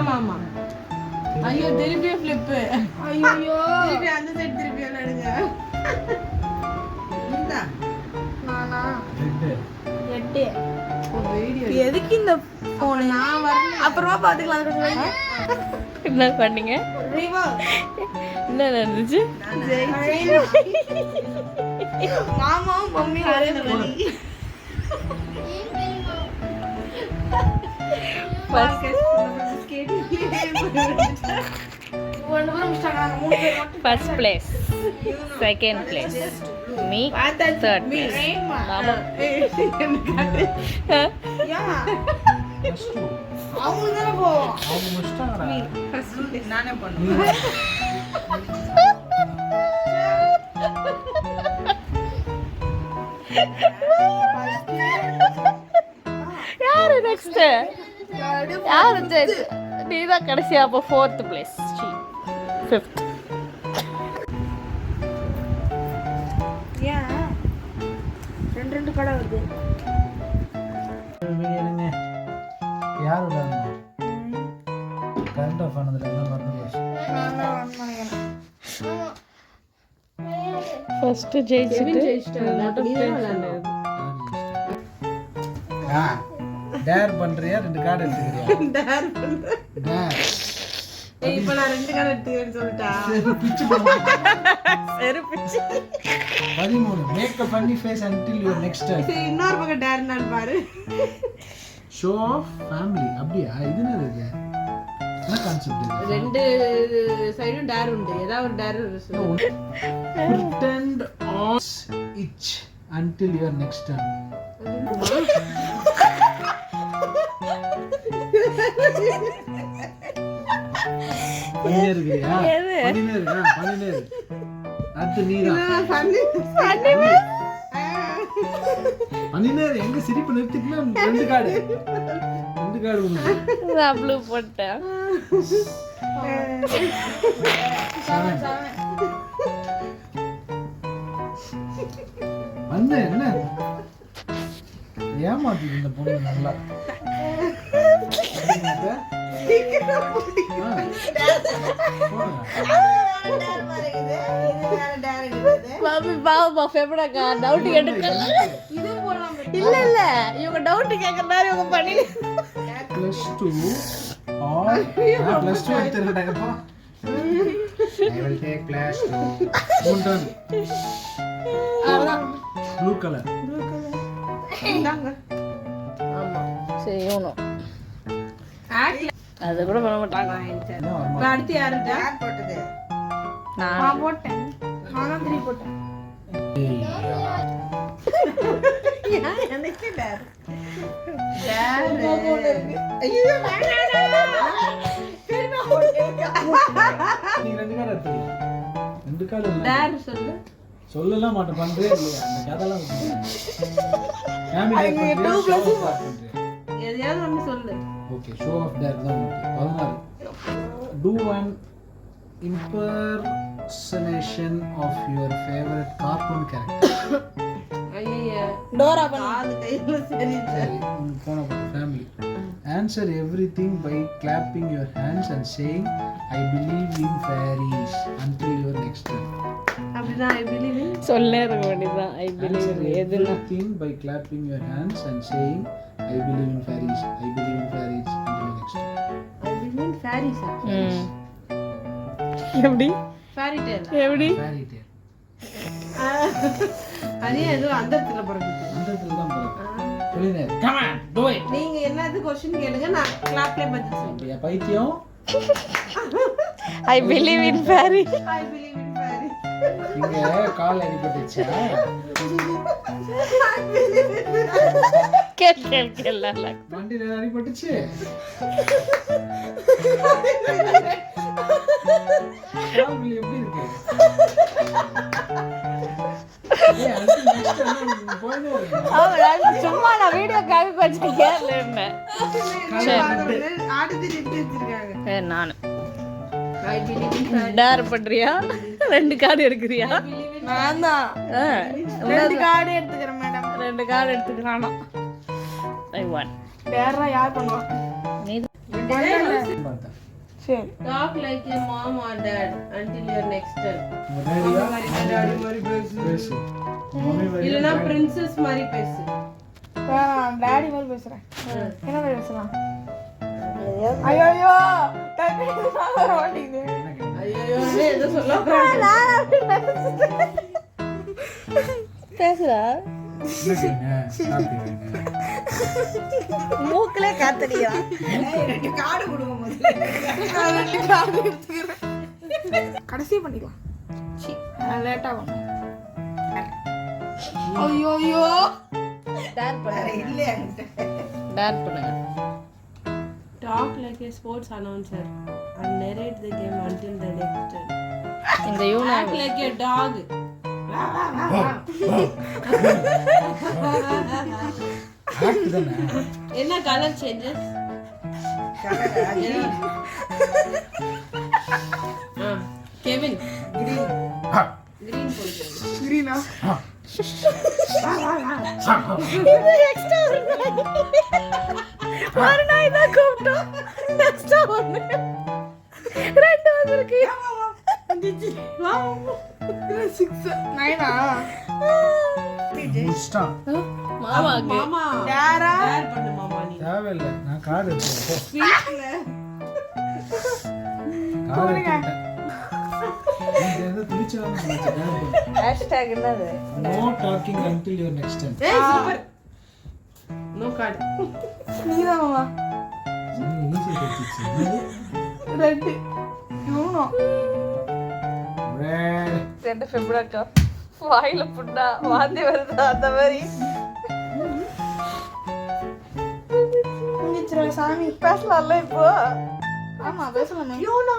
ஆமா ஆமா. ஐயோ திருப்பி ஃபிளிப். ஐயோ திருப்பி அந்த சைடு திருப்பி விளையாடுங்க. இந்தா நானா 8 வீடியோ எதுக்கு இந்த போன்? நான் வரல, அப்புறமா பாத்துக்கலாம். என்ன பண்ணீங்க? என்ன நடந்துச்சு? மாமாவும் mummy first place, second place, me third place. மாமா நானே பண்ணுவேன். யாரு நெக்ஸ்ட்? யாரு நீதான் கடைசியா? அப்போ ஃபோர்த் பிளேஸ், ஃபிஃப்த். ரெண்டு கடை வருது. யாரோட கரண்ட் ஆஃப் ஆனதுல என்ன மறந்து போச்சு? ஃபர்ஸ்ட் ஜெயிச்சிட்டு டேர் பண்றியா? 2 கார்டு எடுத்துக்கறியா? டேர் பண்ற. டேர். இப்போ நான் 2 கார்டு எடுத்துக்கறேன்னு சொல்லிட்டா. பிச்சு போடு. சரி பிச்சு. 13 மேக்கப் பண்ணி face until your next turn. இன்னொரு பக்கம் டேர் நான் பாரு. Show off family. அப்படியே இது என்ன இருக்கு? என்ன கான்செப்ட் இது? 2 சைடும் டேர் உண்டு. ஏதாவது ஒரு dare pretend on each until your next turn. பண்ணினே இருக்கியா? பண்ணினே இரு. அடுத்து நீதான். பண்ணினே இரு. எங்க சிரிப்பு நிறுத்திட்டுனா 2 கார்டு உண்டு. நான் ப்ளூ போட்டேன். வந்து என்ன ஏமாத்தி இந்த பொண்ணு நல்லா. பாபி பாபா ஃபேவரட்டா டவுட் கேட்கல. இல்ல இல்ல இவங்க டவுட் கேக்குறாரு. இவங்க பண்ணி +2 or +2 எடுத்துறடா. I will take +2. Mountain. Blue color. இந்தாங்க. ஆமா சரி யூனோ அது கூட பண்ண மாட்டாங்க. அடுத்து யாரு டேர் போட்டது? நான் போட்டேன். நான் 3 போட்டேன். எனக்கு டேர் ஐயோ நீ 2 கார்டு எடுத்துக்க. 2 கார்டு இல்ல. டேர் சொல்லு. சொல்லலாம் மாட்டேன். பண்றே இல்லையா? அந்த கதலாம் ஃபேமிலி எதையாவது ஒன்று சொல்லு. ஓகே ஷோ ஆஃப் டேர் தான். 14 do an impersonation of your favorite cartoon character. ஐயா டோரா பண்ணு. கையில சரி போன family. Answer everything by clapping your hands and saying I believe in fairies until your next turn. அப்படினா I believe in சொல்லே இருக்க வேண்டியதான். I believe எதுனா everything by clapping your hands and saying I believe in fairies. I believe in fairies until your next turn. I believe in fairies. எப்படி? fairy tale. எப்படி? Fairy tale. அது ஏதோ அந்தத்துல பிறகு. அந்தத்துல தான் பிறகு. சொல்லுங்க. Come on, do it. நீங்க என்னது क्वेश्चन கேளுங்க, நான் கிளாப்ல பதில் சொல்றேன். அப்படியே பைத்தியம். I believe in fairy. I believe in fairies. இங்க கால் அடிபட்டுச்சா? கேள் வண்டில அடிபட்டுச்சு. கால் எப்படி இருக்கு? சும்மா நான் வீடியோ காப்பி பண்ணி கேட்கல. நான் டேர் பண்றியா? 2 கார்டு எடுக்கிறியா? நான் தான் 2 கார்டு எடுத்துக்கிறேன் மேடம். 2 கார்டு எடுத்துக்கறானா? I won. வேற யார் பண்ணுவா? பார்த்தேன். சரி Talk like a mom or dad until your next turn. உங்க daddy-யா? பேசு. மம்மி மாதிரி இல்லனா princess மாதிரி பேசு. டாடி மாதிரி பேசுறேன். என்ன மாதிரி பேசலாம்? ஐயோ டக்குனு வர மாட்டேங்குது. ஐயோ ஏதோ சொல்ல பேசுறா என்ன கேங்க? சாப்பிடுவீங்க. மூக்குல காத்தடியா கடைசி பண்ணிக்கலாம் லேட்டா பண்ணும் ஐயோ ஐயோ டாட் பண்ணுங்க டாட் பண்ணுங்க Talk like a sports announcer and narrate the game until the next turn. இந்த யூனா Act like a dog. Act தானே. என்ன கலர் சேஞ்சஸ்? கெவின் கிரீன் போடுங்க. கிரீனா ஒரு நாய் தான் கூப்பிட்டோம் நெக்ஸ்ட் ஒன்று ரெண்டு வந்திருக்கு முடிச்சிட்டா. மாமா யாரா டேர் பண்ணு மாமா நீ. தேவையில்லை. நான் கார்டு எடுத்துக்கிறேன். கார்டு எடுத்துக்கிட்டேன். நீங்க எதை துணிச்சலாம்னு நினைச்சேன். ஹேஷ்டேக் என்னது No talking until your next time. ஏய் சூப்பர். No card. நீதான் மாமா ஈஸி தெரிஞ்சிச்சு. ரெண்டு யூனோ Red. 2 ஃபெப்ரவரி வாயில புண்ணா வாந்தி வருது அந்த மாதிரி சாமி பேசலாம்ல இப்போ ஆமா பேசலாமே யூனோ